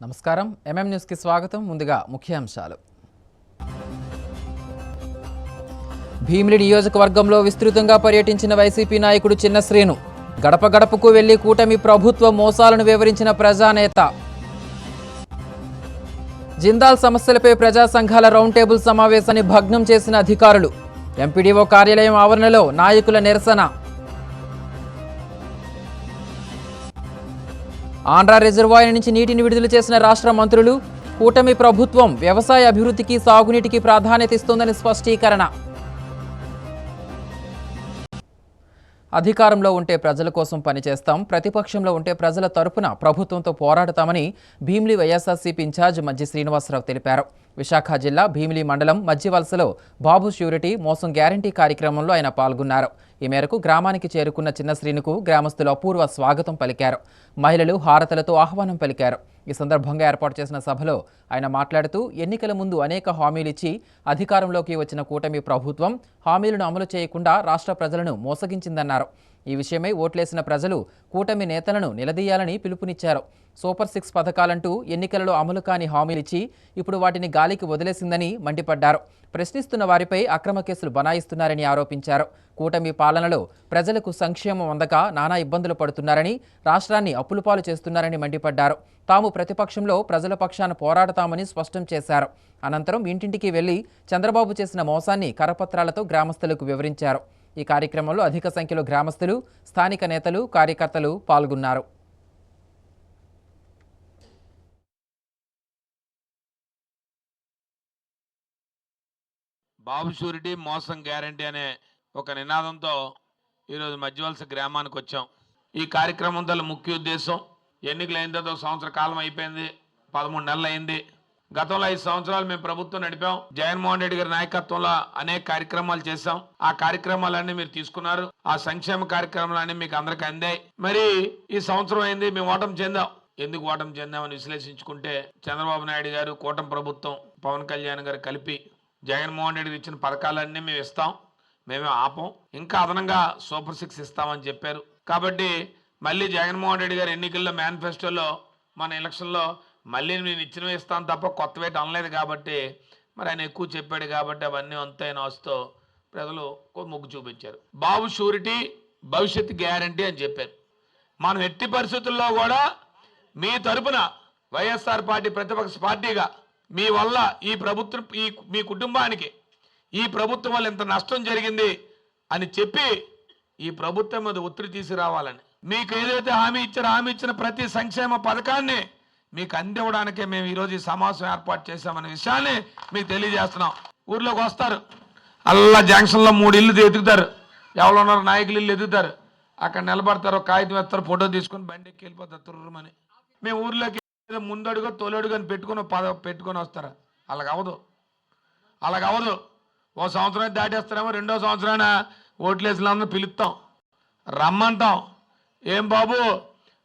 నమస్కారం న్యూస్ కి స్వాగతం. ముందుగా ముఖ్యాంశాలు. భీమిలి నియోజకవర్గంలో విస్తృతంగా పర్యటించిన వైసీపీ నాయకుడు చిన్న శ్రీను. గడప గడపకు వెళ్లి కూటమి ప్రభుత్వ మోసాలను వివరించిన ప్రజానేత. జిందాల్ సమస్యలపై ప్రజా సంఘాల రౌండ్ టేబుల్ సమావేశాన్ని భగ్నం చేసిన అధికారులు. ఎంపీడీఓ కార్యాలయం ఆవరణలో నాయకుల నిరసన. ఆంధ్ర రిజర్వాయర్ నుంచి నీటిని విడుదల చేసిన రాష్ట్ర మంత్రులు. కూటమి ప్రభుత్వం వ్యవసాయ అభివృద్ధికి సాగునీటికి ప్రాధాన్యత ఇస్తోందని స్పష్టీకరణ. అధికారంలో ఉంటే ప్రజల కోసం పనిచేస్తాం, ప్రతిపక్షంలో ఉంటే ప్రజల తరపున ప్రభుత్వంతో పోరాడతామని భీమిలి వైఎస్ఆర్సీపీ ఇన్ఛార్జ్ మజ్జి శ్రీనివాసరావు తెలిపారు. విశాఖ జిల్లా భీమిలి మండలం మజ్జివలసలో బాబు ష్యూరిటీ మోసం గ్యారంటీ కార్యక్రమంలో ఆయన పాల్గొన్నారు. ఈ మేరకు గ్రామానికి చేరుకున్న చిన్న శ్రీనుకు గ్రామస్తులు అపూర్వ స్వాగతం పలికారు. మహిళలు హారతలతో ఆహ్వానం పలికారు. ఈ సందర్భంగా ఏర్పాటు చేసిన సభలో ఆయన మాట్లాడుతూ ఎన్నికల ముందు అనేక హామీలిచ్చి అధికారంలోకి వచ్చిన కూటమి ప్రభుత్వం హామీలను అమలు చేయకుండా రాష్ట్ర ప్రజలను మోసగించిందన్నారు. ఈ విషయమై ఓట్లేసిన ప్రజలు కూటమి నేతలను నిలదీయాలని పిలుపునిచ్చారు. సూపర్ 6 పథకాలంటూ ఎన్నికలలో అమలు కాని హామీలిచ్చి ఇప్పుడు వాటిని గాలికి వదిలేసిందని మండిపడ్డారు. ప్రశ్నిస్తున్న వారిపై అక్రమ కేసులు బనాయిస్తున్నారని ఆరోపించారు. కూటమి పాలనలో ప్రజలకు సంక్షేమం అందక నానా ఇబ్బందులు పడుతున్నారని, రాష్ట్రాన్ని అప్పులపాలు చేస్తున్నారని మండిపడ్డారు. తాము ప్రతిపక్షంలో ప్రజల పక్షాన పోరాడతామని స్పష్టం చేశారు. అనంతరం ఇంటింటికి వెళ్లి చంద్రబాబు చేసిన మోసాన్ని కరపత్రాలతో గ్రామస్తులకు వివరించారు. ఈ కార్యక్రమంలో అధిక సంఖ్యలో గ్రామస్తులు, స్థానిక నేతలు, కార్యకర్తలు పాల్గొన్నారు. బాబు షూరిటీ మోసం గ్యారంటీ అనే ఒక నినాదంతో ఈరోజు మధ్యవలస గ్రామానికి వచ్చాం. ఈ కార్యక్రమం వల్ల ముఖ్య ఉద్దేశం, ఎన్నికలు అయిన తర్వాత సంవత్సర కాలం అయిపోయింది, 13 నెలలు అయింది. గతంలో 5 సంవత్సరాలు మేము ప్రభుత్వం నడిపాం. జగన్మోహన్ రెడ్డి గారి నాయకత్వంలో అనేక కార్యక్రమాలు చేశాం. ఆ కార్యక్రమాలన్నీ మీరు తీసుకున్నారు. ఆ సంక్షేమ కార్యక్రమాలన్నీ మీకు అందరికీ అందాయి. మరి ఈ సంవత్సరం అయింది, మేము ఓటమి చెందాం. ఎందుకు ఓటమి చెందామని విశ్లేషించుకుంటే చంద్రబాబు నాయుడు గారు, కూటమి ప్రభుత్వం, పవన్ కళ్యాణ్ గారు కలిపి జగన్మోహన్ రెడ్డి ఇచ్చిన పథకాలన్నీ మేము ఇస్తాం, మేమే ఆపం, ఇంకా అదనంగా సూపర్ 6 ఇస్తామని చెప్పారు. కాబట్టి మళ్ళీ జగన్మోహన్ రెడ్డి గారు ఎన్నికల్లో మేనిఫెస్టోలో మన ఎలక్షన్లో మళ్ళీ నేను ఇచ్చినవి ఇస్తాను తప్ప కొత్త వేట అనలేదు. కాబట్టి మరి ఆయన ఎక్కువ చెప్పాడు కాబట్టి అవన్నీ అంతైన వస్తూ ప్రజలు మొగ్గు చూపించారు. బాబు షూరిటీ భవిష్యత్తు గ్యారంటీ అని చెప్పారు. మనం ఎట్టి పరిస్థితుల్లో కూడా మీ తరపున వైఎస్ఆర్ పార్టీ ప్రతిపక్ష పార్టీగా మీ వల్ల ఈ ప్రభుత్వం, మీ కుటుంబానికి ఈ ప్రభుత్వం వల్ల ఇంత నష్టం జరిగింది అని చెప్పి ఈ ప్రభుత్వం మీద ఒత్తిడి తీసుకురావాలని, మీకు ఏదైతే హామీ ఇచ్చిన ప్రతి సంక్షేమ పథకాన్ని మీకు అందివ్వడానికే మేము ఈరోజు ఈ సమావేశం ఏర్పాటు చేశామనే విషయాన్ని మీకు తెలియజేస్తున్నాం. ఊర్లోకి వస్తారు, అల్లా జంక్షన్లో 3 ఇళ్ళు ఎదుగుతారు, ఎవరు ఉన్నారు నాయకులు ఇల్లు ఎదుగుతారు, అక్కడ నిలబడతారు, కాగితం వేస్తారు, ఫోటో తీసుకొని బండి ఎక్కి వెళ్ళిపోతారు తుర్రమని. మేము ఊర్లోకి ముందడుగు తొలడుగు అని పెట్టుకొని వస్తారు. అలాగవదు. ఓ సంవత్సరం దాటేస్తారేమో, 2వ సంవత్సరాన ఓట్లేసిన పిలుస్తాం, రమ్మంటాం. ఏం బాబు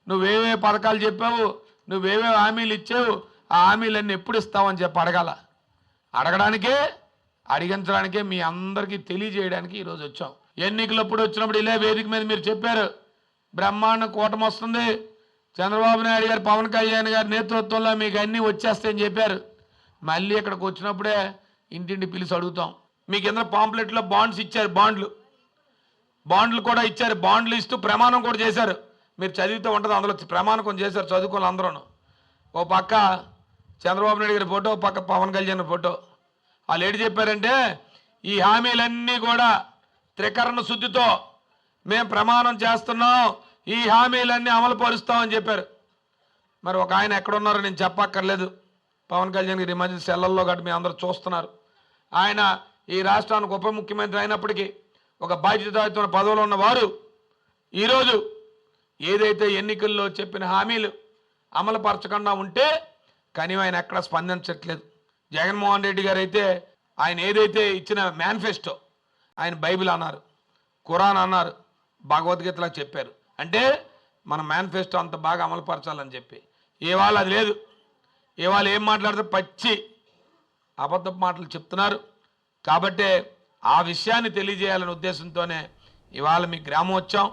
నువ్వేవే పథకాలు చెప్పావు, నువ్వేవే హామీలు ఇచ్చావు, ఆ హామీలన్నీ ఎప్పుడు ఇస్తావని చెప్పి అడగడానికే అడిగించడానికే మీ అందరికీ తెలియజేయడానికి ఈరోజు వచ్చాం. ఎన్నికలప్పుడు వచ్చినప్పుడు ఇలా వేదిక మీద మీరు చెప్పారు, బ్రహ్మాండ కూటమి వస్తుంది, చంద్రబాబు నాయుడు గారు, పవన్ కళ్యాణ్ గారి నేతృత్వంలో మీకు అన్నీ వచ్చేస్తాయని చెప్పారు. మళ్ళీ ఇక్కడికి వచ్చినప్పుడే ఇంటింటి పిలిచి అడుగుతాం. మీకు ఎందులో పాంప్లెట్లో బాండ్స్ ఇచ్చారు, బాండ్లు కూడా ఇచ్చారు. బాండ్లు ఇస్తూ ప్రమాణం కూడా చేశారు. మీరు చదివితే ఉంటుంది, అందులో ప్రమాణం చేశారు చదువుకోవాలి అందరూ. ఓ పక్క చంద్రబాబు నాయుడు గారి ఫోటో, ఓ పక్క పవన్ కళ్యాణ్ ఫోటో. వాళ్ళు ఏంటి చెప్పారంటే, ఈ హామీలన్నీ కూడా త్రికరణ శుద్ధితో మేము ప్రమాణం చేస్తున్నాం, ఈ హామీలన్నీ అమలు పరుస్తామని చెప్పారు. మరి ఒక ఆయన ఎక్కడున్నారో నేను చెప్పక్కర్లేదు, పవన్ కళ్యాణ్ గారి మధ్య సెల్లల్లో గట్టి మీ అందరూ చూస్తున్నారు. ఆయన ఈ రాష్ట్రానికి ఉప ముఖ్యమంత్రి అయినప్పటికీ ఒక బాధ్యతాయుతమైన పదవిలో ఉన్నవారు ఈరోజు ఏదైతే ఎన్నికల్లో చెప్పిన హామీలు అమలు పరచకుండా ఉంటే కానీ ఆయన ఎక్కడ స్పందించట్లేదు. జగన్మోహన్ రెడ్డి గారు అయితే ఆయన ఏదైతే ఇచ్చిన మేనిఫెస్టో, ఆయన బైబిల్ అన్నారు, ఖురాన్ అన్నారు, భగవద్గీతలా చెప్పారు. అంటే మన మేనిఫెస్టో అంత బాగా అమలు పరచాలని చెప్పి ఇవాళ అది లేదు. ఇవాళ ఏం మాట్లాడితే పచ్చి అబద్ధపు మాటలు చెప్తున్నారు. కాబట్టి ఆ విషయాన్ని తెలియజేయాలనే ఉద్దేశంతోనే ఇవాళ మీ గ్రామం వచ్చాం.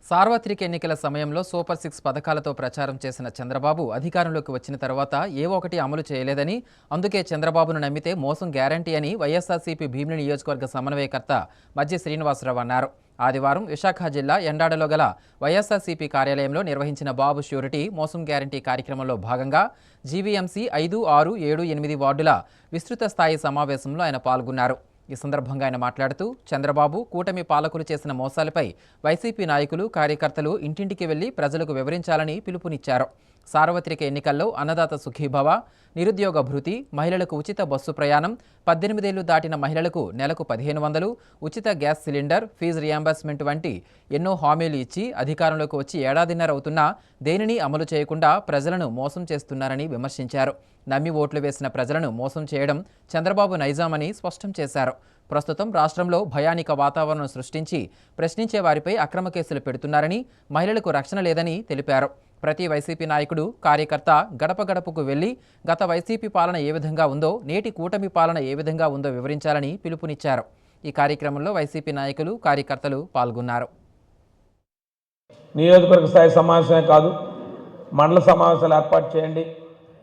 సార్వత్రిక ఎన్నికల సమయంలో సూపర్ 6 పథకాలతో ప్రచారం చేసిన చంద్రబాబు అధికారంలోకి వచ్చిన తర్వాత ఏ ఒక్కటి అమలు చేయలేదని, అందుకే చంద్రబాబును నమ్మితే మోసం గ్యారంటీ అని వైఎస్ఆర్సీపీ భీమిలి నియోజకవర్గ సమన్వయకర్త మజ్జి శ్రీనివాసరావు అన్నారు. ఆదివారం విశాఖ జిల్లా ఎండాడలో గల వైఎస్ఆర్సీపీ కార్యాలయంలో నిర్వహించిన బాబు ష్యూరిటీ మోసం గ్యారంటీ కార్యక్రమంలో భాగంగా జీవీఎంసీ 5, 6, 7, 8 వార్డుల విస్తృత స్థాయి సమావేశంలో ఆయన పాల్గొన్నారు. ఈ సందర్భంగా ఆయన మాట్లాడుతూ చంద్రబాబు కూటమి పాలకులు చేసిన మోసాలపై వైసీపీ నాయకులు, కార్యకర్తలు ఇంటింటికి వెళ్లి ప్రజలకు వివరించాలని పిలుపునిచ్చారు. సార్వత్రిక ఎన్నికల్లో అన్నదాత సుఖీభవ, నిరుద్యోగ భృతి, మహిళలకు ఉచిత బస్సు ప్రయాణం, 18 ఏళ్లు దాటిన మహిళలకు నెలకు 1500, ఉచిత గ్యాస్ సిలిండర్, ఫీజు రియంబర్స్మెంట్ వంటి ఎన్నో హామీలు ఇచ్చి అధికారంలోకి వచ్చి ఏడాదిన్నర అవుతున్నా దేనిని అమలు చేయకుండా ప్రజలను మోసం చేస్తున్నారని విమర్శించారు. నమ్మి ఓట్లు వేసిన ప్రజలను మోసం చేయడం చంద్రబాబు నైజామని స్పష్టం చేశారు. ప్రస్తుతం రాష్ట్రంలో భయానిక వాతావరణం సృష్టించి ప్రశ్నించే వారిపై అక్రమ కేసులు పెడుతున్నారని, మహిళలకు రక్షణ లేదని తెలిపారు. ప్రతి వైసీపీ నాయకుడు, కార్యకర్త గడప గడపకు వెళ్లి గత వైసీపీ పాలన ఏ విధంగా ఉందో, నేటి కూటమి పాలన ఏ విధంగా ఉందో వివరించాలని పిలుపునిచ్చారు. ఈ కార్యక్రమంలో వైసీపీ నాయకులు, కార్యకర్తలు పాల్గొన్నారు. నియోజకవర్గ స్థాయి సమావేశమే కాదు, మండల సమావేశాలు ఏర్పాటు చేయండి,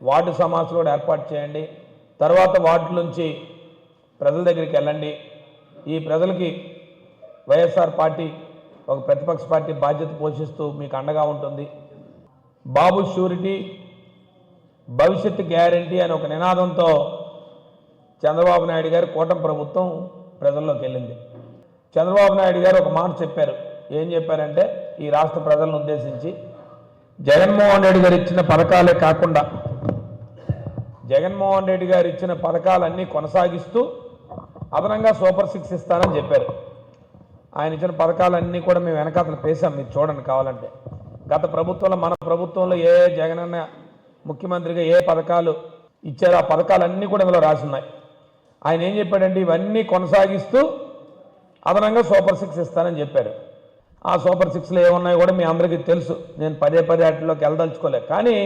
వార్డు సమావేశాలు కూడా ఏర్పాటు చేయండి. తర్వాత వార్డు నుంచి ప్రజల దగ్గరికి వెళ్ళండి. ఈ ప్రజలకి వైఎస్ఆర్ పార్టీ ఒక ప్రతిపక్ష పార్టీ బాధ్యత పోషిస్తూ మీకు అండగా ఉంటుంది. బాబు ష్యూరిటీ, భవిష్యత్తు గ్యారంటీ అనే ఒక నినాదంతో చంద్రబాబు నాయుడు గారు కూటమి ప్రభుత్వం ప్రజల్లోకి వెళ్ళింది. చంద్రబాబు నాయుడు గారు ఒక మాట చెప్పారు. ఏం చెప్పారంటే, ఈ రాష్ట్ర ప్రజలను ఉద్దేశించి జగన్మోహన్ రెడ్డి గారు ఇచ్చిన పథకాలే కాకుండా జగన్మోహన్ రెడ్డి గారు ఇచ్చిన పథకాలన్నీ కొనసాగిస్తూ అదనంగా సూపర్ 6 ఇస్తానని చెప్పారు. ఆయన ఇచ్చిన పథకాలన్నీ కూడా మేము వెనకాతలు పేసాం, మీరు చూడండి కావాలంటే. గత ప్రభుత్వంలో, మన ప్రభుత్వంలో ఏ జగనన్న ముఖ్యమంత్రిగా ఏ పథకాలు ఇచ్చారో ఆ పథకాలన్నీ కూడా ఇందులో రాసి ఉన్నాయి. ఆయన ఏం చెప్పాడంటే, ఇవన్నీ కొనసాగిస్తూ అదనంగా సూపర్ 6 ఇస్తానని చెప్పారు. ఆ సూపర్ 6లో ఏమున్నాయో కూడా మీ అందరికీ తెలుసు. నేను పదే వాటిలోకి వెళ్ళదలుచుకోలేదు. కానీ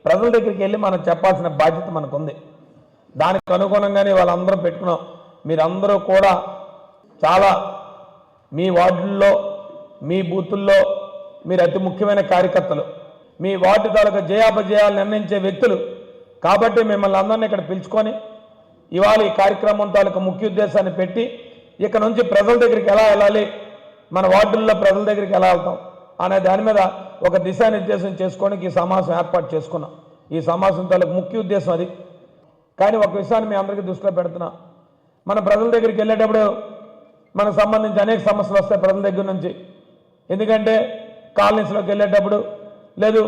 ప్రజల దగ్గరికి వెళ్ళి మనం చెప్పాల్సిన బాధ్యత మనకు ఉంది. దానికి అనుగుణంగానే వాళ్ళందరం పెట్టుకున్నాం. మీరందరూ కూడా చాలా మీ వార్డుల్లో, మీ బూతుల్లో మీరు అతి ముఖ్యమైన కార్యకర్తలు, మీ వార్డు తాలూకా జయాపజయాలు నిర్ణయించే వ్యక్తులు. కాబట్టి మిమ్మల్ని అందరినీ ఇక్కడ పిలుచుకొని ఇవాళ ఈ కార్యక్రమం తాలూకా ముఖ్య ఉద్దేశాన్ని పెట్టి ఇక నుంచి ప్రజల దగ్గరికి ఎలా వెళ్ళాలి, మన వార్డుల్లో ప్రజల దగ్గరికి ఎలా వెళ్తాం అనే దాని మీద ఒక దిశానిర్దేశం చేసుకోవడానికి ఈ సమావేశం ఏర్పాటు చేసుకున్నాం. ఈ సమావేశం తాలూకు ముఖ్య ఉద్దేశం అది. కానీ ఒక విషయాన్ని మీ అందరికీ దృష్టిలో పెడుతున్నా, మన ప్రజల దగ్గరికి వెళ్ళేటప్పుడు మనకు సంబంధించి అనేక సమస్యలు వస్తాయి ప్రజల దగ్గర నుంచి. ఎందుకంటే కాలనీస్లోకి వెళ్ళేటప్పుడు, లేదు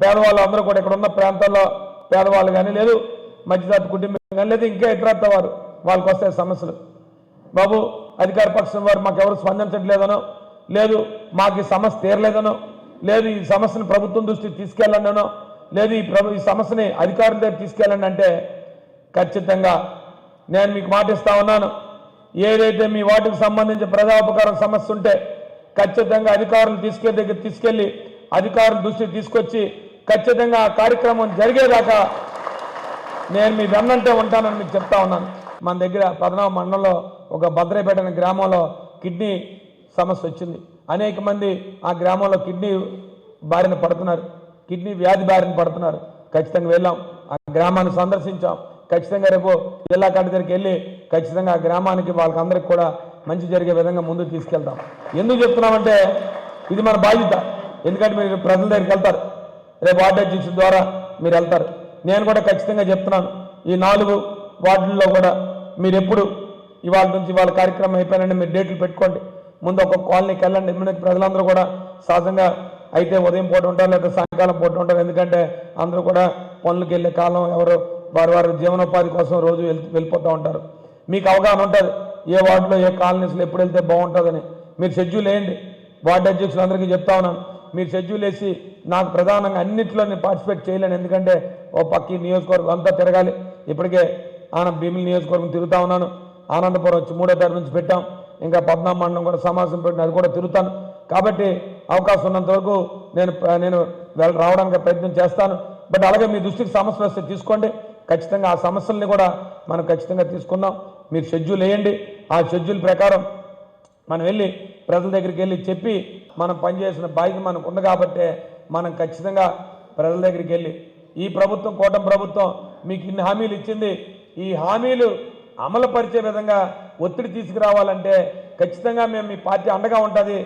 పేదవాళ్ళు అందరూ కూడా ఇక్కడ ఉన్న ప్రాంతాల్లో పేదవాళ్ళు కానీ, లేదు మధ్యతరగతి కుటుంబం కానీ, లేదు ఇంకా ఇతరత్వ వారు, వాళ్ళకి వస్తాయి సమస్యలు. బాబు అధికార పక్షం వారు మాకు ఎవరు స్పందించట్లేదనో, లేదు మాకు ఈ సమస్య తీరలేదనో, లేదు ఈ సమస్యను ప్రభుత్వం దృష్టికి తీసుకెళ్ళండినో, లేదు ఈ సమస్యని అధికారుల దగ్గర తీసుకెళ్ళండి అంటే ఖచ్చితంగా నేను మీకు మాటిస్తా ఉన్నాను. ఏదైతే మీ వాటికి సంబంధించి ప్రజాపకారం సమస్య ఉంటే ఖచ్చితంగా అధికారులు తీసుకెళ్ళి అధికారుల దృష్టికి తీసుకొచ్చి ఖచ్చితంగా ఆ కార్యక్రమం జరిగేదాకా నేను మీ వెన్నంటే ఉంటానని మీకు చెప్తా ఉన్నాను. మన దగ్గర 14 మండలంలో ఒక భద్రపేట అనే గ్రామంలో కిడ్నీ సమస్య వచ్చింది. అనేక మంది ఆ గ్రామంలో కిడ్నీ బారిన పడుతున్నారు, కిడ్నీ వ్యాధి బారిన పడుతున్నారు. ఖచ్చితంగా వెళ్ళాం, ఆ గ్రామాన్ని సందర్శించాం. ఖచ్చితంగా రేపు జిల్లా కలెక్టర్ దగ్గరికి వెళ్ళి ఖచ్చితంగా ఆ గ్రామానికి వాళ్ళకందరికి కూడా మంచి జరిగే విధంగా ముందుకు తీసుకెళ్తాం. ఎందుకు చెప్తున్నామంటే ఇది మన బాధ్యత. ఎందుకంటే మీరు ప్రజల దగ్గరికి వెళ్తారు, రేపు వార్డు అధ్యక్షుల ద్వారా మీరు వెళ్తారు. నేను కూడా ఖచ్చితంగా చెప్తున్నాను, ఈ 4 వార్డుల్లో కూడా మీరు ఎప్పుడు ఇవాళ నుంచి వాళ్ళ కార్యక్రమం అయిపోయినండి మీరు డేట్లు పెట్టుకోండి. ముందు ఒక కాలనీకి వెళ్ళండి. ఎందుకంటే ప్రజలందరూ కూడా సహజంగా అయితే ఉదయం పూట ఉంటారు, లేదా సాయంకాలం పూట ఉంటారు. ఎందుకంటే అందరూ కూడా పనులకు వెళ్ళే కాలం, ఎవరు వారి జీవనోపాధి కోసం రోజు వెళ్ళిపోతూ ఉంటారు. మీకు అవగాహన ఉంటుంది ఏ వార్డులో ఏ కాలనీస్లో ఎప్పుడు వెళ్తే బాగుంటుందని. మీరు షెడ్యూల్ వేయండి. వార్డు అధ్యక్షులందరికీ చెప్తా ఉన్నాను, మీరు షెడ్యూల్ వేసి నాకు ప్రధానంగా అన్నింటిలో నేను పార్టిసిపేట్ చేయలేను. ఎందుకంటే ఓ పక్క నియోజకవర్గం అంతా తిరగాలి. ఇప్పటికే భీమిలి నియోజకవర్గం తిరుగుతా ఉన్నాను. ఆనందపురం వచ్చి 3వ తారీఖు నుంచి పెట్టాం. ఇంకా 14 మండలం కూడా సమావేశం పెట్టిన, అది కూడా తిరుగుతాను. కాబట్టి అవకాశం ఉన్నంత వరకు నేను రావడానికి ప్రయత్నం చేస్తాను. బట్ అలాగే మీ దృష్టికి సమస్య వస్తే తీసుకోండి. ఖచ్చితంగా ఆ సమస్యల్ని కూడా మనం ఖచ్చితంగా తీసుకుందాం. మీరు షెడ్యూల్ వేయండి. ఆ షెడ్యూల్ ప్రకారం మనం వెళ్ళి ప్రజల దగ్గరికి వెళ్ళి చెప్పి మనం పనిచేసిన బాధ్యత మనకు ఉంది కాబట్టే మనం ఖచ్చితంగా ప్రజల దగ్గరికి వెళ్ళి ఈ ప్రభుత్వం కూటమి ప్రభుత్వం మీకు ఇన్ని హామీలు ఇచ్చింది, ఈ హామీలు అమలు పరిచే విధంగా ఒత్తిడి తీసుకురావాలంటే ఖచ్చితంగా మేము మీ పార్టీ అండగా ఉంటుంది,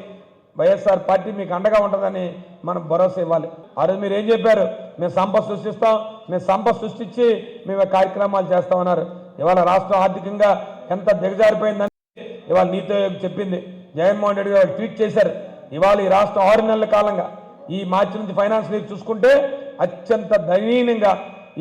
వైఎస్ఆర్ పార్టీ మీకు అండగా ఉంటుందని మనం భరోసా ఇవ్వాలి. ఆ రోజు మీరు ఏం చెప్పారు? మేము సంపద సృష్టిస్తాం, మేము సంపద సృష్టించి మేము కార్యక్రమాలు చేస్తామన్నారు. ఇవాళ రాష్ట్రం ఆర్థికంగా ఎంత దిగజారిపోయిందని ఇవాళ నీతో చెప్పింది. జగన్మోహన్ రెడ్డి గారు ట్వీట్ చేశారు. ఇవాళ ఈ రాష్ట్రం 6 నెలల కాలంగా ఈ మార్చి నుంచి ఫైనాన్స్ లీగ్ చూసుకుంటే అత్యంత దయనీయంగా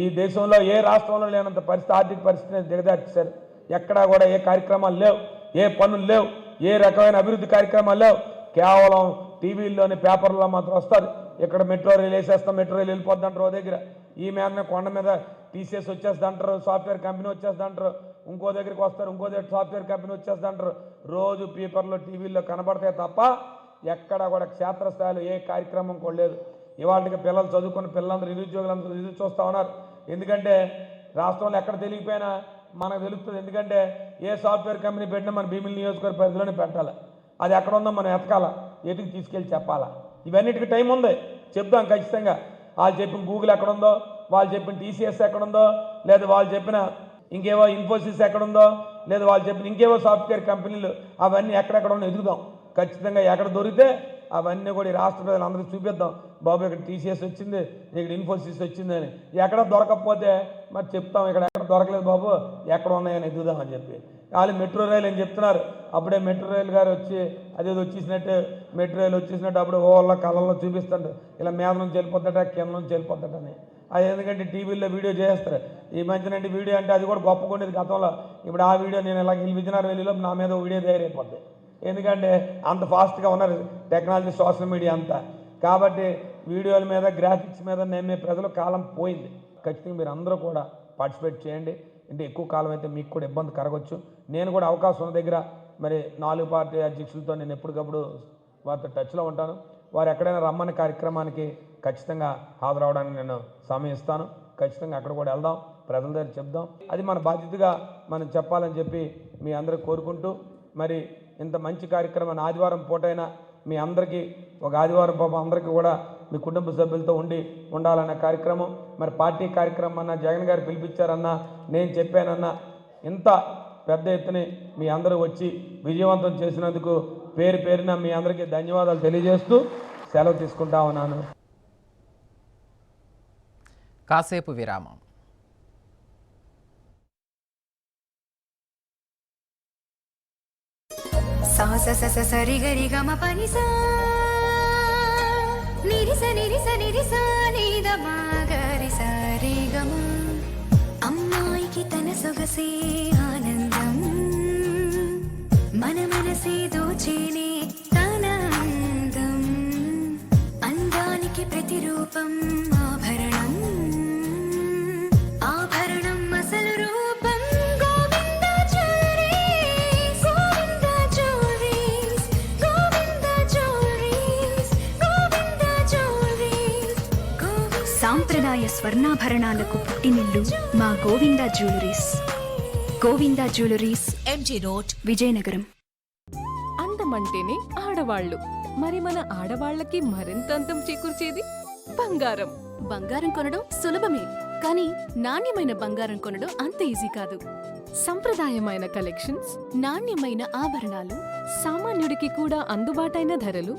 ఈ దేశంలో ఏ రాష్ట్రంలో లేనంత పరిస్థితి, ఆర్థిక పరిస్థితిని దిగజార్చేశారు. ఎక్కడా కూడా ఏ కార్యక్రమాలు లేవు, ఏ పనులు లేవు, ఏ రకమైన అభివృద్ధి కార్యక్రమాలు లేవు. కేవలం టీవీల్లోని పేపర్లో మాత్రం వస్తుంది. ఇక్కడ మెట్రో రైలు వేసేస్తాం, మెట్రో రైలు వెళ్ళిపోద్ది అంటారు. ఓ దగ్గర ఈ మీద కొండ మీద టీసీఎస్ వచ్చేస్తుంది అంటారు, సాఫ్ట్వేర్ కంపెనీ వచ్చేస్తుంది అంటారు. ఇంకో దగ్గరికి వస్తారు, ఇంకో దగ్గర సాఫ్ట్వేర్ కంపెనీ వచ్చేస్తుంది అంటారు. రోజు పేపర్లో టీవీల్లో కనబడతాయి తప్ప ఎక్కడ కూడా క్షేత్రస్థాయిలో ఏ కార్యక్రమం కూడా లేదు. ఇవాళకి పిల్లలు చదువుకున్న పిల్లలందరూ నిరుద్యోగులందరూ ఎదురు చూస్తూ ఉన్నారు. ఎందుకంటే రాష్ట్రంలో ఎక్కడ తెలియకపోయినా మనకు తెలుస్తుంది. ఎందుకంటే ఏ సాఫ్ట్వేర్ కంపెనీ పెట్టినా మన భీమిలి నియోజకవర్గ పరిధిలోనే పెట్టాలి. అది ఎక్కడ ఉందో మనం ఎతకాల, ఎతికి తీసుకెళ్ళి చెప్పాలా. ఇవన్నిటికీ టైం ఉంది, చెప్దాం ఖచ్చితంగా. వాళ్ళు చెప్పిన గూగుల్ ఎక్కడుందో, వాళ్ళు చెప్పిన టీసీఎస్ ఎక్కడుందో, లేదా వాళ్ళు చెప్పిన ఇంకేవో ఇన్ఫోసిస్ ఎక్కడుందో, లేదా వాళ్ళు చెప్పిన ఇంకేవో సాఫ్ట్వేర్ కంపెనీలు అవన్నీ ఎక్కడెక్కడ ఉన్నో ఎదుగుదాం. ఖచ్చితంగా ఎక్కడ దొరికితే అవన్నీ కూడా ఈ రాష్ట్ర ప్రజలందరికీ చూపిద్దాం. బాబు ఇక్కడ టీసీఎస్ వచ్చింది, ఇక్కడ ఇన్ఫోసిస్ వచ్చింది అని. ఎక్కడ దొరకకపోతే మరి చెప్తాం, ఇక్కడ ఎక్కడ దొరకలేదు బాబు, ఎక్కడ ఉన్నాయని ఎదుగుదామని చెప్పి. వాళ్ళు మెట్రో రైలు అని చెప్తున్నారు. అప్పుడే మెట్రో రైలు గారు వచ్చి అదేదో వచ్చేసినట్టు మెట్రో రైలు వచ్చేసినట్టు అప్పుడు ఓళ్ళ కళ్ళల్లో చూపిస్తుంటారు, ఇలా మీద నుంచి వెళ్ళిపోద్దట, కింద నుంచి వెళ్ళిపోద్దట అని. అది ఎందుకంటే టీవీల్లో వీడియో చేస్తారు. ఈ మధ్యనంటే వీడియో అంటే అది కూడా గొప్పగా ఉండేది గతంలో. ఇప్పుడు ఆ వీడియో నేను ఇలా విజయనగరం వెళ్ళిలో నా మీద వీడియో తయారైపోద్ది. ఎందుకంటే అంత ఫాస్ట్గా ఉన్నారు టెక్నాలజీ, సోషల్ మీడియా అంతా. కాబట్టి వీడియోల మీద, గ్రాఫిక్స్ మీద నమ్మే ప్రజల కాలం పోయింది. ఖచ్చితంగా మీరు అందరూ కూడా పార్టిసిపేట్ చేయండి. అంటే ఎక్కువ కాలం అయితే మీకు కూడా ఇబ్బంది కరగవచ్చు. నేను కూడా అవకాశం ఉన్న దగ్గర మరి 4 పార్టీ అధ్యక్షులతో నేను ఎప్పటికప్పుడు వారితో టచ్లో ఉంటాను. వారు ఎక్కడైనా రమ్మని కార్యక్రమానికి ఖచ్చితంగా హాజరవడానికి నేను సమయం ఇస్తాను. ఖచ్చితంగా అక్కడ కూడా వెళ్దాం, ప్రజల దగ్గర చెప్దాం. అది మన బాధ్యతగా మనం చెప్పాలని చెప్పి మీ అందరికి కోరుకుంటూ, మరి ఇంత మంచి కార్యక్రమాన్ని ఆదివారం పూటైనా మీ అందరికీ ఒక ఆదివారం పాపం అందరికీ కూడా మీ కుటుంబ సభ్యులతో ఉండాలన్న కార్యక్రమం. మరి పార్టీ కార్యక్రమం అన్నా, జగన్ గారు పిలిపించారన్నా, నేను చెప్పానన్నా, ఇంత పెద్ద ఎత్తున మీ అందరూ వచ్చి విజయవంతం చేసినందుకు పేరు పేరున మీ అందరికీ ధన్యవాదాలు తెలియజేస్తూ సెలవు తీసుకుంటా ఉన్నాను. కాసేపు విరామం. సా స స స సరి గరి గమ పని సా నిరి స నిరి స నిరి సా ని ద మా గరి స రి గమ. అమ్మాయికి తన సొగసే ఆనందం, మన మనసే దోచేనే తన అందం. అందానికి ప్రతిరూపం ఆభరణం, ఆభరణం అసలు రూపం. Govinda jewelleries, Govinda jewelleries, Govinda jewelleries, Govinda jewelleries. సాంప్రదాయ స్వర్ణాభరణాలకు పుట్టినిల్లు మా Govinda jewelleries. Govinda jewelleries, MG road, Vizianagaram. అందమంటేనే ఆడవాళ్ళు, మరి మన ఆడవాళ్ళకి మరింత అందం చేకూర్చేది బంగారం. బంగారం కొనడం సులభమే, కానీ నాణ్యమైన బంగారం కొనడం అంత ఈజీ కాదు. సంప్రదాయమైన కలెక్షన్స్, నాణ్యమైన ఆభరణాలు, సామాన్యుడికి కూడా అందుబాటైన ధరలు,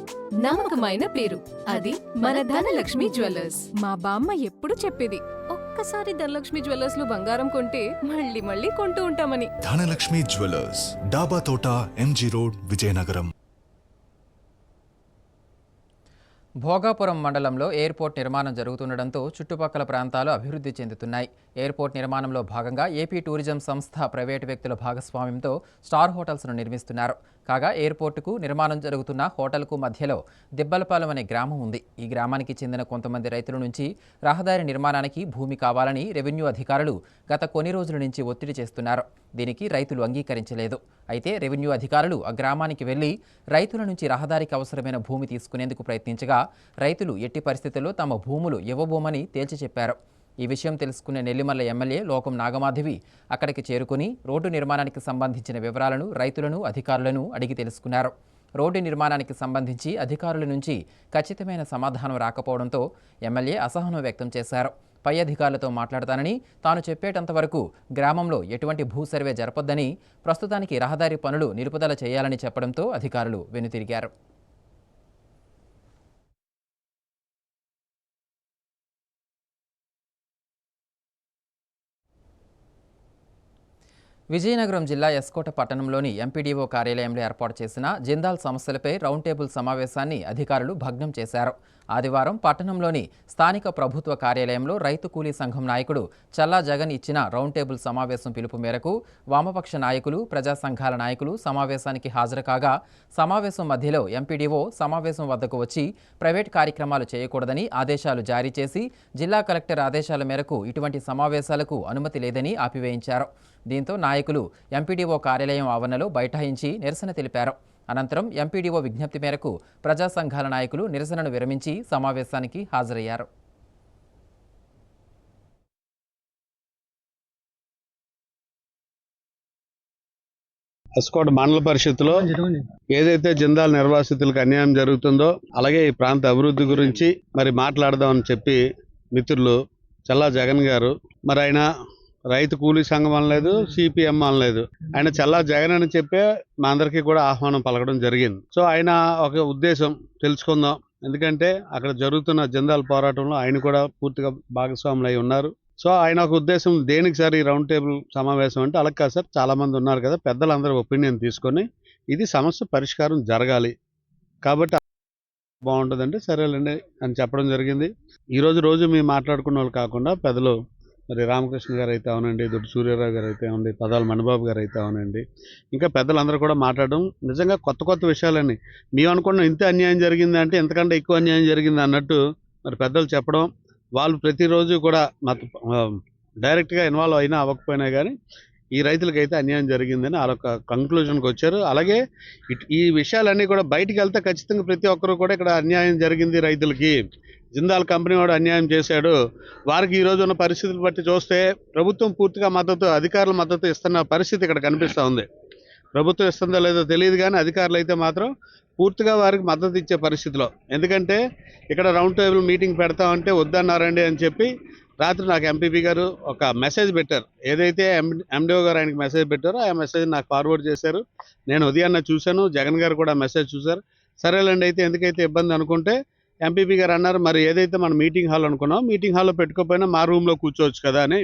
నమ్మకమైన పేరు, అది మన ధనలక్ష్మి జ్యువెలర్స్. మా బామ్మ ఎప్పుడు చెప్పేది, ఒక్కసారి ధనలక్ష్మి జ్యువెలర్స్ లో బంగారం కొంటే మళ్ళీ మళ్ళీ కొంటూ ఉంటామని. ధనలక్ష్మి జ్యువెలర్స్, డాబా తోట, ఎంజీ రోడ్, విజయనగరం. భోగాపురం మండలంలో ఎయిర్పోర్ట్ నిర్మాణం జరుగుతుండటంతో చుట్టుపక్కల ప్రాంతాలు అభివృద్ధి చెందుతున్నాయి. ఎయిర్పోర్ట్ నిర్మాణంలో భాగంగా ఏపీ టూరిజం సంస్థ ప్రైవేటు వ్యక్తుల భాగస్వామ్యంతో స్టార్ హోటల్స్ను నిర్మిస్తున్నారు. కాగా ఎయిర్పోర్టుకు నిర్మాణం జరుగుతున్న హోటల్కు మధ్యలో దిబ్బలపాలెం అనే గ్రామం ఉంది. ఈ గ్రామానికి చెందిన కొంతమంది రైతుల నుంచి రహదారి నిర్మాణానికి భూమి కావాలని రెవెన్యూ అధికారులు గత కొన్ని రోజుల నుంచి ఒత్తిడి చేస్తున్నారు. దీనికి రైతులు అంగీకరించలేదు. అయితే రెవెన్యూ అధికారులు ఆ గ్రామానికి వెళ్లి రైతుల నుంచి రహదారికి అవసరమైన భూమి తీసుకునేందుకు ప్రయత్నించగా రైతులు ఎట్టి పరిస్థితుల్లో తమ భూములు ఇవ్వబోమని తేల్చి చెప్పారు. ఈ విషయం తెలుసుకునే నెల్లిమల్ల ఎమ్మెల్యే లోకం నాగమాధవి అక్కడికి చేరుకుని రోడ్డు నిర్మాణానికి సంబంధించిన వివరాలను రైతులను, అధికారులను అడిగి తెలుసుకున్నారు. రోడ్డు నిర్మాణానికి సంబంధించి అధికారుల నుంచి ఖచ్చితమైన సమాధానం రాకపోవడంతో ఎమ్మెల్యే అసహనం వ్యక్తం చేశారు. పై అధికారులతో మాట్లాడతానని, తాను చెప్పేటంత వరకు గ్రామంలో ఎటువంటి భూ సర్వే జరపొద్దని, ప్రస్తుతానికి రహదారి పనులు నిలుపుదల చేయాలని చెప్పడంతో అధికారులు వెనుతిరిగారు. విజయనగరం జిల్లా ఎస్కోట పట్టణంలోని ఎంపీడీఓ కార్యాలయంలో ఏర్పాటు చేసిన జిందాల్ సమస్యలపై రౌండ్ టేబుల్ సమావేశాన్ని అధికారులు భగ్నం చేశారు. ఆదివారం పట్టణంలోని స్థానిక ప్రభుత్వ కార్యాలయంలో రైతు కూలీ సంఘం నాయకుడు చల్లా జగన్ ఇచ్చిన రౌండ్ టేబుల్ సమావేశం పిలుపు మేరకు వామపక్ష నాయకులు, ప్రజా సంఘాల నాయకులు సమావేశానికి హాజరు కాగా, సమావేశం మధ్యలో ఎంపీడీఓ సమావేశం వద్దకు వచ్చి ప్రైవేట్ కార్యక్రమాలు చేయకూడదని ఆదేశాలు జారీ చేసి, జిల్లా కలెక్టర్ ఆదేశాల మేరకు ఇటువంటి సమావేశాలకు అనుమతి లేదని ఆపివేయించారు. దీంతో నాయకులు ఎంపీడీఓ కార్యాలయం ఆవరణలో బైఠాయించి నిరసన తెలిపారు. అనంతరం ఎంపీడీఓ విజ్ఞప్తి మేరకు ప్రజా సంఘాల నాయకులు నిరసనను విరమించి సమావేశానికి హాజరయ్యారు. ఎస్కోట మండల పరిషత్తులో ఏదైతే జిందాల్ నిర్వాసితులకు అన్యాయం జరుగుతుందో, అలాగే ఈ ప్రాంత అభివృద్ధి గురించి మరి మాట్లాడదామని చెప్పి మిత్రులు చల్లా జగన్ గారు, మరి ఆయన రైతు కూలీ సంఘం అనలేదు, సిపిఎం అనలేదు, ఆయన చల్లా జగన్ అని చెప్పే మా అందరికీ కూడా ఆహ్వానం పలకడం జరిగింది. సో ఆయన ఒక ఉద్దేశం తెలుసుకుందాం, ఎందుకంటే అక్కడ జరుగుతున్న జిందాల్ పోరాటంలో ఆయన కూడా పూర్తిగా భాగస్వాములు అయి ఉన్నారు. సో ఆయన ఒక ఉద్దేశం, దేనికి సార్ ఈ రౌండ్ టేబుల్ సమావేశం అంటే, అలా కాదు సార్, చాలా మంది ఉన్నారు కదా, పెద్దలందరూ ఒపీనియన్ తీసుకొని ఇది సమస్య పరిష్కారం జరగాలి కాబట్టి బాగుంటుందంటే సరేలేండి అని చెప్పడం జరిగింది. రోజు మేము మాట్లాడుకున్న వాళ్ళు కాకుండా పెద్దలు మరి రామకృష్ణ గారు అయితే అవునండి, దొడ్డి సూర్యారావు గారు అయితే అవునండి, పదాల మణిబాబు గారు అయితే అవునండి, ఇంకా పెద్దలందరూ కూడా మాట్లాడడం నిజంగా కొత్త విషయాలని, మేము అనుకున్న ఇంత అన్యాయం జరిగింది అంటే ఎంతకంటే ఎక్కువ అన్యాయం జరిగింది అన్నట్టు మరి పెద్దలు చెప్పడం, వాళ్ళు ప్రతిరోజు కూడా డైరెక్ట్గా ఇన్వాల్వ్ అయినా అవ్వకపోయినా కానీ ఈ రైతులకైతే అన్యాయం జరిగిందని వాళ్ళొక కంక్లూజన్కి వచ్చారు. అలాగే ఈ విషయాలన్నీ కూడా బయటికి వెళ్తే ఖచ్చితంగా ప్రతి ఒక్కరు కూడా ఇక్కడ అన్యాయం జరిగింది, రైతులకి జిందాల్ కంపెనీ వాడు అన్యాయం చేశాడు, వారికి ఈరోజు ఉన్న పరిస్థితులు బట్టి చూస్తే ప్రభుత్వం పూర్తిగా మద్దతు, అధికారుల మద్దతు ఇస్తున్న పరిస్థితి ఇక్కడ కనిపిస్తూ ఉంది. ప్రభుత్వం ఇస్తుందో లేదో తెలియదు కానీ అధికారులు అయితే మాత్రం పూర్తిగా వారికి మద్దతు ఇచ్చే పరిస్థితిలో, ఎందుకంటే ఇక్కడ రౌండ్ టేబుల్ మీటింగ్ పెడతామంటే వద్దన్నారండి అని చెప్పి రాత్రి నాకు ఎంపీపీ గారు ఒక మెసేజ్ పెట్టారు. ఏదైతే ఎండిఓ గారు ఆయనకి మెసేజ్ పెట్టారో ఆ మెసేజ్ నాకు ఫార్వర్డ్ చేశారు. నేను ఉదయాన్నే చూశాను, జగన్ గారు కూడా మెసేజ్ చూశారు. సరేలేండి అయితే ఎందుకైతే ఇబ్బంది అనుకుంటే ఎంపీపీ గారు అన్నారు, మరి ఏదైతే మనం మీటింగ్ హాల్ అనుకున్నాం, మీటింగ్ హాల్లో పెట్టుకోకపోయినా మా రూమ్లో కూర్చోవచ్చు కదా అని.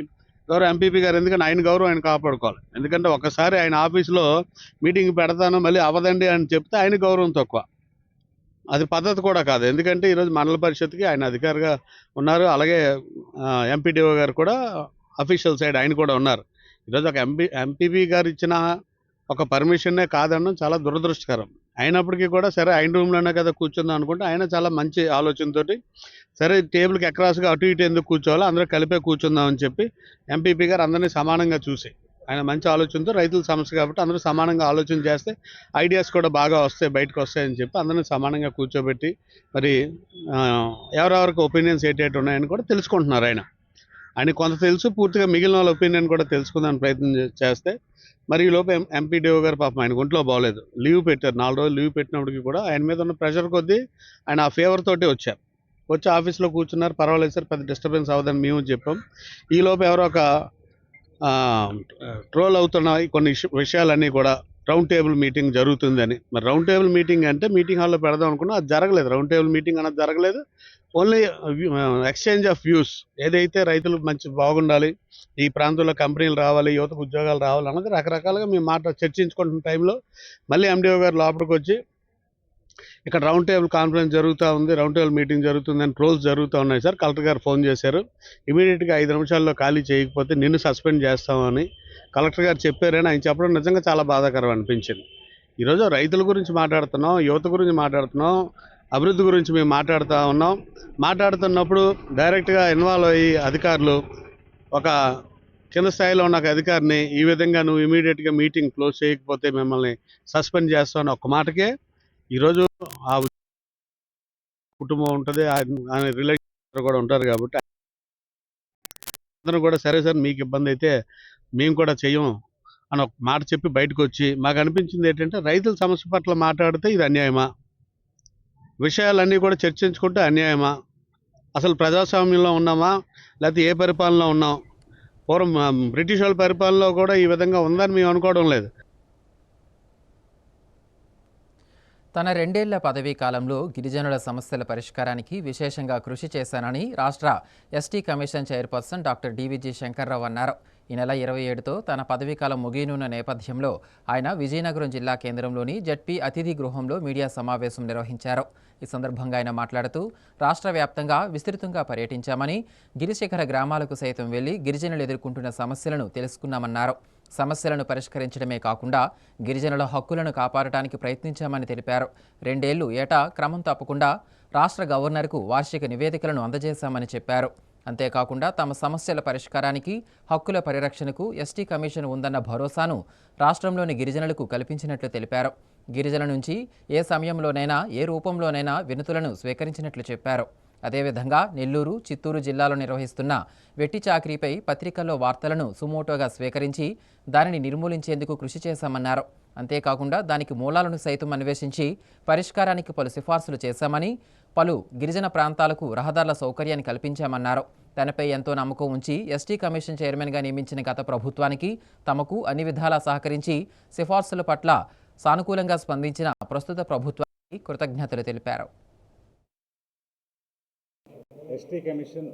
గౌరవ ఎంపీపీ గారు, ఎందుకంటే ఆయన గౌరవం ఆయన కాపాడుకోవాలి, ఎందుకంటే ఒకసారి ఆయన ఆఫీస్లో మీటింగ్ పెడతాను మళ్ళీ అవదండి అని చెప్తే ఆయన గౌరవం తక్కువ, అది పద్ధతి కూడా కాదు. ఎందుకంటే ఈరోజు మండల పరిషత్కి ఆయన అధికారిగా ఉన్నారు, అలాగే ఎంపీడీఓ గారు కూడా అఫీషియల్ సైడ్ ఆయన కూడా ఉన్నారు. ఈరోజు ఒక ఎంపీపీ గారు ఇచ్చిన ఒక పర్మిషన్నే కాదనడం చాలా దురదృష్టకరం. అయినప్పటికీ కూడా సరే ఆయన రూమ్లోనే కదా కూర్చుందాం అనుకుంటే ఆయన చాలా మంచి ఆలోచనతోటి సరే టేబుల్కి అక్రాస్గా అటు ఇటు ఎందుకు కూర్చోవాలో అందరూ కలిపే కూర్చుందామని చెప్పి ఎంపీపీ గారు అందరినీ సమానంగా చూసి, ఆయన మంచి ఆలోచనతో రైతుల సమస్య కాబట్టి అందరూ సమానంగా ఆలోచన చేస్తే ఐడియాస్ కూడా బాగా వస్తాయి, బయటకు వస్తాయని చెప్పి అందరినీ సమానంగా కూర్చోబెట్టి మరి ఎవరెవరికి ఒపీనియన్స్ ఏంటేటి ఉన్నాయని కూడా తెలుసుకుంటున్నారు. ఆయన కొంత తెలుసు, పూర్తిగా మిగిలిన వాళ్ళ ఒపీనియన్ కూడా తెలుసుకుందాని ప్రయత్నం చేస్తే మరి ఈ లోపు ఎంపీడీఓ గారు పాపం ఆయన ఒంట్లో బాగోలేదు, లీవ్ పెట్టారు. 4 రోజులు లీవ్ పెట్టినప్పటికీ కూడా ఆయన మీద ఉన్న ప్రెషర్ కొద్దీ ఆయన ఆ ఫేవర్ తోటి వచ్చారు, వచ్చి ఆఫీస్లో కూర్చున్నారు. పర్వాలేదు సార్, పెద్ద డిస్టర్బెన్స్ అవ్వదని మేము చెప్పాం. ఈ లోపు ఎవరో ఒక ట్రోల్ అవుతున్న కొన్ని విషయాలన్నీ కూడా రౌండ్ టేబుల్ మీటింగ్ జరుగుతుందని. మరి రౌండ్ టేబుల్ మీటింగ్ అంటే మీటింగ్ హాల్లో పెడదాం అనుకున్నా, అది జరగలేదు. రౌండ్ టేబుల్ మీటింగ్ అన్నది జరగలేదు. ఓన్లీ ఎక్స్చేంజ్ ఆఫ్ వ్యూస్, ఏదైతే రైతులు మంచి బాగుండాలి, ఈ ప్రాంతంలో కంపెనీలు రావాలి, యువతకు ఉద్యోగాలు రావాలి అన్నది రకరకాలుగా మేము చర్చించుకుంటున్న టైంలో మళ్ళీ ఎండిఓ గారు లోపలికి వచ్చి ఇక్కడ రౌండ్ టేబుల్ కాన్ఫరెన్స్ జరుగుతూ ఉంది, రౌండ్ టేబుల్ మీటింగ్ జరుగుతుందని ట్రోల్స్ జరుగుతూ ఉన్నాయి సార్, కలెక్టర్ గారు ఫోన్ చేశారు, ఇమీడియట్గా 5 నిమిషాల్లో ఖాళీ చేయకపోతే నిన్ను సస్పెండ్ చేస్తామని కలెక్టర్ గారు చెప్పారని ఆయన చెప్పడం నిజంగా చాలా బాధాకరం అనిపించింది. ఈరోజు రైతుల గురించి మాట్లాడుతున్నాం, యువత గురించి మాట్లాడుతున్నాం, అభివృద్ధి గురించి మేము మాట్లాడుతూ ఉన్నాం. మాట్లాడుతున్నప్పుడు డైరెక్ట్గా ఇన్వాల్వ్ అయ్యి అధికారులు ఒక కింద స్థాయిలో ఉన్న ఒక అధికారిని ఈ విధంగా నువ్వు ఇమీడియట్గా మీటింగ్ క్లోజ్ చేయకపోతే మిమ్మల్ని సస్పెండ్ చేస్తామని ఒక్క మాటకే ఈరోజు ఆ కుటుంబం ఉంటుంది, ఆయన రిలేషన్ కూడా ఉంటారు కాబట్టి అందరూ కూడా సరే సార్ మీకు ఇబ్బంది అయితే మేము కూడా చెయ్యము అని ఒక మాట చెప్పి బయటకు వచ్చి మాకు అనిపించింది ఏంటంటే రైతుల సమస్య పట్ల మాట్లాడితే ఇది అన్యాయమా, విషయాలన్నీ కూడా చర్చించుకుంటే అన్యాయమా, అసలు ప్రజాస్వామ్యంలో ఉన్నామా లేకపోతే ఏ పరిపాలనలో ఉన్నాం? పూర్వం బ్రిటిష్ వాళ్ళ పరిపాలనలో కూడా ఈ విధంగా ఉందని మేము అనుకోవడం లేదు. తన 2 ఏళ్ల పదవీ కాలంలో గిరిజనుల సమస్యల పరిష్కారానికి విశేషంగా కృషి చేశానని రాష్ట్ర ST commission chairperson doctor డివిజి Shankarrao అన్నారు. ఈ నెల 27తో తన పదవీకాలం ముగియనున్న నేపథ్యంలో ఆయన విజయనగరం జిల్లా కేంద్రంలోని జడ్పీ అతిథి గృహంలో మీడియా సమావేశం నిర్వహించారు. ఈ సందర్భంగా ఆయన మాట్లాడుతూ రాష్ట్ర వ్యాప్తంగా విస్తృతంగా పర్యటించామని, గిరిశిఖర గ్రామాలకు సైతం వెళ్లి గిరిజనులు ఎదుర్కొంటున్న సమస్యలను తెలుసుకున్నామన్నారు. సమస్యలను పరిష్కరించడమే కాకుండా గిరిజనుల హక్కులను కాపాడటానికి ప్రయత్నించామని తెలిపారు. 2 ఏళ్లు ఏటా క్రమం తప్పకుండా రాష్ట్ర గవర్నర్కు వార్షిక నివేదికలను అందజేశామని చెప్పారు. అంతేకాకుండా తమ సమస్యల పరిష్కారానికి, హక్కుల పరిరక్షణకు ఎస్టీ కమిషన్ ఉందన్న భరోసాను రాష్ట్రంలోని గిరిజనులకు కల్పించినట్లు తెలిపారు. గిరిజనుల నుంచి ఏ సమయంలోనైనా ఏ రూపంలోనైనా వినతులను స్వీకరించినట్లు చెప్పారు. అదేవిధంగా నెల్లూరు, చిత్తూరు జిల్లాలో నిర్వహిస్తున్న వెట్టి చాకరీపై పత్రికల్లో వార్తలను సుమోటోగా స్వీకరించి దానిని నిర్మూలించేందుకు కృషి చేశామన్నారు. అంతేకాకుండా దానికి మూలాలను సైతం అన్వేషించి పరిష్కారానికి పలు సిఫార్సులు చేశామని, పలు గిరిజన ప్రాంతాలకు రహదారుల సౌకర్యాన్ని కల్పించామన్నారు. తనపై ఎంతో నమ్మకం ఉంచి ఎస్టీ కమిషన్ చైర్మన్గా నియమించిన గత ప్రభుత్వానికి తమకు అన్ని విధాలా సహకరించి సిఫార్సుల పట్ల సానుకూలంగా స్పందించిన ప్రస్తుత ప్రభుత్వానికి కృతజ్ఞతలు తెలిపారు. ఎస్టీ కమిషన్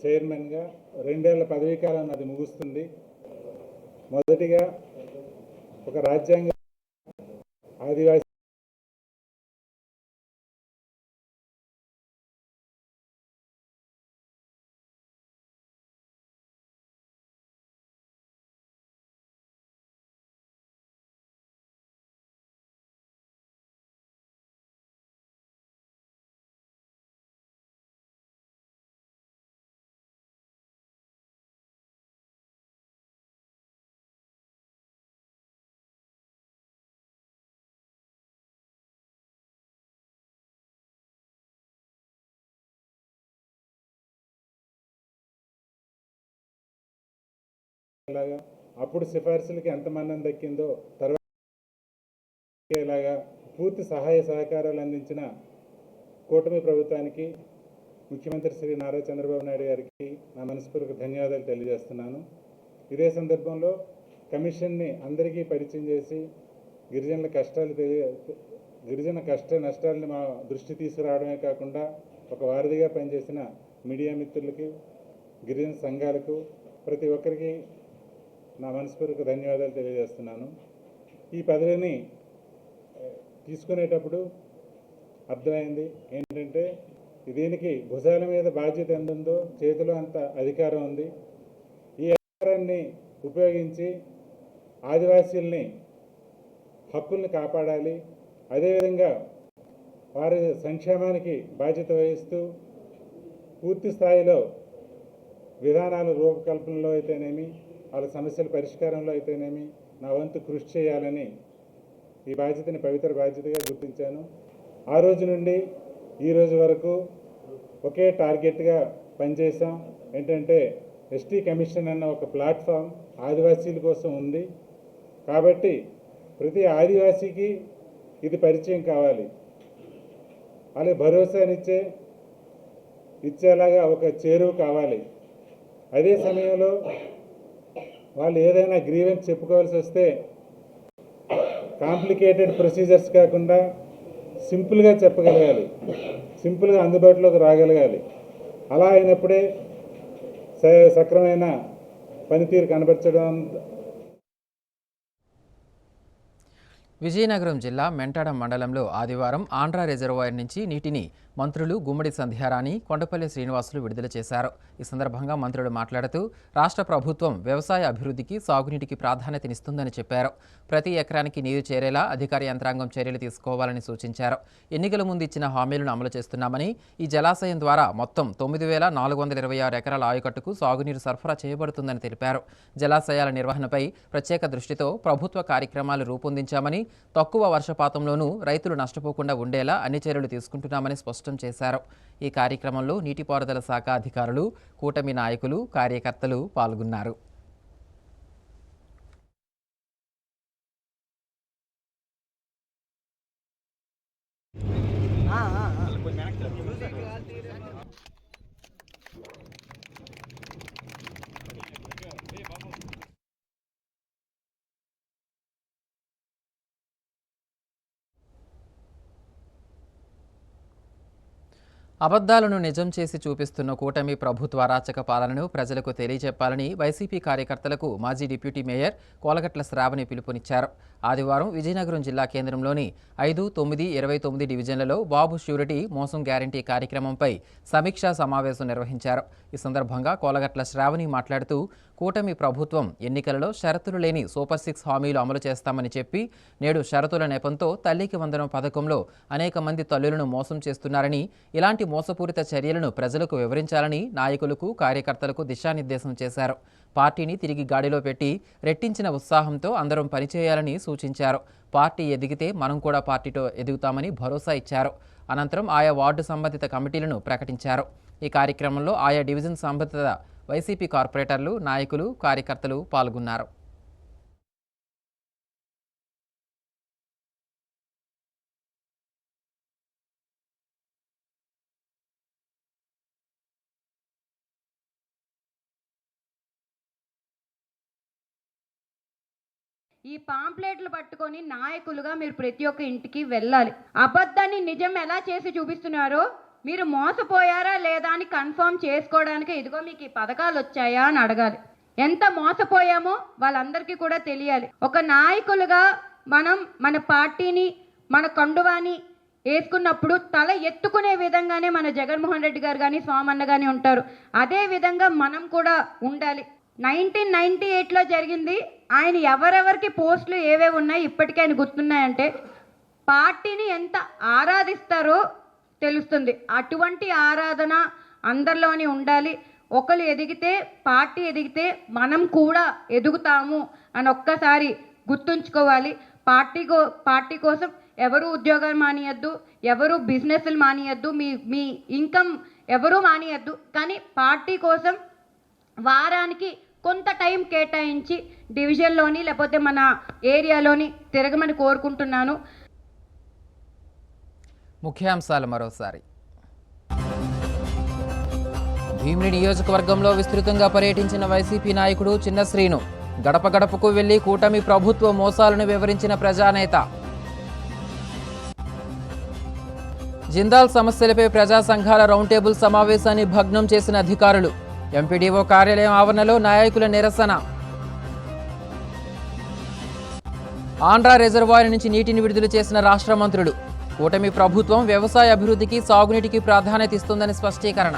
చైర్మన్గా 2 ఏళ్ల పదవీకాలం అది ముగుస్తుంది. మొదటిగా ఒక రాజ్యాంగ ఆదివాసీ లాగా అప్పుడు సిఫార్సులకి ఎంతమంది దక్కిందో తర్వాత పూర్తి సహాయ సహకారాలు అందించిన కూటమి ప్రభుత్వానికి, ముఖ్యమంత్రి శ్రీ నారా చంద్రబాబు నాయుడు గారికి నా మనస్ఫూర్తిక ధన్యవాదాలు తెలియజేస్తున్నాను. ఇదే సందర్భంలో కమిషన్ని అందరికీ పరిచయం చేసి గిరిజన కష్ట నష్టాలని మా దృష్టి తీసుకురావడమే కాకుండా ఒక వారధిగా పనిచేసిన మీడియా మిత్రులకి, గిరిజన సంఘాలకు, ప్రతి ఒక్కరికి నా మనస్ఫూర్తిక ధన్యవాదాలు తెలియజేస్తున్నాను. ఈ పదవిని తీసుకునేటప్పుడు అర్థమైంది ఏంటంటే దీనికి భుజాల మీద బాధ్యత ఎంత ఉందో చేతిలో అంత అధికారం ఉంది. ఈ అధికారాన్ని ఉపయోగించి ఆదివాసీల్ని హక్కుల్ని కాపాడాలి, అదేవిధంగా వారి సంక్షేమానికి బాధ్యత వహిస్తూ పూర్తి స్థాయిలో విధానాల రూపకల్పనలో అయితేనేమి, వాళ్ళ సమస్యల పరిష్కారంలో అయితేనేమి నా వంతు కృషి చేయాలని ఈ బాధ్యతని పవిత్ర బాధ్యతగా గుర్తించాను. ఆ రోజు నుండి ఈ రోజు వరకు ఒకే టార్గెట్గా పనిచేసాం. ఏంటంటే ఎస్టీ కమిషన్ అన్న ఒక ప్లాట్ఫామ్ ఆదివాసీల కోసం ఉంది కాబట్టి ప్రతి ఆదివాసీకి ఇది పరిచయం కావాలి, అలాగే ఇచ్చేలాగా ఒక చేరువ కావాలి. అదే సమయంలో వాళ్ళు ఏదైనా గ్రీవెన్స్ చెప్పుకోవాల్సి వస్తే కాంప్లికేటెడ్ ప్రొసీజర్స్ కాకుండా సింపుల్గా చెప్పగలగాలి, సింపుల్గా అందుబాటులోకి రాగలగాలి. అలా అయినప్పుడే సక్రమైన పనితీరు కనబరచడం. విజయనగరం జిల్లా మెంటాడం మండలంలో ఆదివారం ఆంధ్రా రిజర్వాయర్ నుంచి నీటిని మంత్రులు గుమ్మడి సంధ్యారాణి, కొండపల్లి శ్రీనివాసులు విడుదల చేశారు. ఈ సందర్భంగా మంత్రులు మాట్లాడుతూ రాష్ట్ర ప్రభుత్వం వ్యవసాయ అభివృద్ధికి, సాగునీటికి ప్రాధాన్యతనిస్తుందని చెప్పారు. ప్రతి ఎకరానికి నీరు చేరేలా అధికార యంత్రాంగం చర్యలు తీసుకోవాలని సూచించారు. ఎన్నికల ముందు ఇచ్చిన హామీలను అమలు చేస్తున్నామని, ఈ జలాశయం ద్వారా మొత్తం 9,426 ఎకరాల ఆయకట్టుకు సాగునీరు సరఫరా చేయబడుతుందని తెలిపారు. జలాశయాల నిర్వహణపై ప్రత్యేక దృష్టితో ప్రభుత్వ కార్యక్రమాలు రూపొందించామని, తక్కువ వర్షపాతంలోనూ రైతులు నష్టపోకుండా ఉండేలా అన్ని చర్యలు తీసుకుంటున్నామని స్పష్టం చేశారు. ఈ కార్యక్రమంలో నీటిపారుదల శాఖ అధికారులు, కూటమి నాయకులు, కార్యకర్తలు పాల్గొన్నారు. అబద్ధాలను నిజం చేసి చూపిస్తున్న కూటమి ప్రభుత్వ అరాచక పాలనను ప్రజలకు తెలియజెప్పాలని వైసీపీ కార్యకర్తలకు మాజీ డిప్యూటీ మేయర్ కోలగట్ల శ్రావణి పిలుపునిచ్చారు. ఆదివారం విజయనగరం జిల్లా కేంద్రంలోని 5, 9, 29 డివిజన్లలో బాబు ష్యూరిటీ మోసం గ్యారంటీ కార్యక్రమంపై సమీక్షా సమావేశం నిర్వహించారు. ఈ సందర్భంగా కోలగట్ల శ్రావణి మాట్లాడుతూ కూటమి ప్రభుత్వం ఎన్నికలలో షరతులు లేని సూపర్ 6 హామీలు అమలు చేస్తామని చెప్పి నేడు షరతుల నెపంతో తల్లికి వందనం పథకంలో అనేక మంది తల్లులను మోసం చేస్తున్నారని, ఇలాంటి మోసపూరిత చర్యలను ప్రజలకు వివరించాలని నాయకులకు కార్యకర్తలకు దిశానిర్దేశం చేశారు. పార్టీని తిరిగి గాడిలో పెట్టి రెట్టించిన ఉత్సాహంతో అందరం పనిచేయాలని సూచించారు. పార్టీ ఎదిగితే మనం కూడా పార్టీతో ఎదుగుతామని భరోసా ఇచ్చారు. అనంతరం ఆయా వార్డు సంబంధిత కమిటీలను ప్రకటించారు. ఈ కార్యక్రమంలో ఆయా డివిజన్ సంబంధిత వైసీపీ కార్పొరేటర్లు, నాయకులు, కార్యకర్తలు పాల్గొన్నారు. ఈ పాంప్లెట్లు పట్టుకొని నాయకులుగా మీరు ప్రతి ఒక్క ఇంటికి వెళ్ళాలి. అబద్ధాన్ని నిజం ఎలా చేసి చూపిస్తున్నారో, మీరు మోసపోయారా లేదా అని కన్ఫర్మ్ చేసుకోవడానికి ఇదిగో మీకు ఈ పథకాలు వచ్చాయా అని అడగాలి. ఎంత మోసపోయామో వాళ్ళందరికీ కూడా తెలియాలి. ఒక నాయకులుగా మనం మన పార్టీని, మన కండువాని వేసుకున్నప్పుడు తల ఎత్తుకునే విధంగానే మన జగన్మోహన్ రెడ్డి గారు కానీ స్వామన్న కానీ ఉంటారు. అదే విధంగా మనం కూడా ఉండాలి. 1998లో జరిగింది. ఆయన ఎవరెవరికి పోస్టులు ఏవేవి ఉన్నాయి ఇప్పటికీ ఆయన గుర్తున్నాయంటే పార్టీని ఎంత ఆరాధిస్తారో తెలుస్తుంది. అటువంటి ఆరాధన అందరిలోనే ఉండాలి. ఒకరు ఎదిగితే, పార్టీ ఎదిగితే మనం కూడా ఎదుగుతాము అని ఒక్కసారి గుర్తుంచుకోవాలి. పార్టీ కోసం ఎవరు ఉద్యోగాలు మానేయద్దు, ఎవరు బిజినెస్లు మానేయద్దు, మీ ఇన్కమ్ ఎవరు మానేయద్దు. కానీ పార్టీ కోసం వారానికి కొంత టైం కేటాయించి డివిజన్లోని లేకపోతే మన ఏరియాలోని తిరగమని కోరుకుంటున్నాను. ముఖ్యాంశాలు మరోసారి. భీమిలి నియోజకవర్గంలో విస్తృతంగా పర్యటించిన వైసీపీ నాయకుడు చిన్న శ్రీను. గడప గడపకు వెళ్లి కూటమి ప్రభుత్వ మోసాలను వివరించిన ప్రజానేత. జిందాల్ సమస్యలపై ప్రజా సంఘాల రౌండ్ టేబుల్ సమావేశాన్ని భగ్నం చేసిన అధికారులు. ఎంపీడీఓ కార్యాలయం ఆవరణలో నాయకుల నిరసన. ఆంధ్రా రిజర్వాయర్ నుంచి నీటిని విడుదల చేసిన రాష్ట్ర మంత్రులు. కూటమి ప్రభుత్వం వ్యవసాయ అభివృద్ధికి, సాగునీటికి ప్రాధాన్యత ఇస్తుందని స్పష్టీకరణ.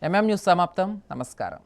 ఎంఎం న్యూస్ సమాప్తం. నమస్కారం.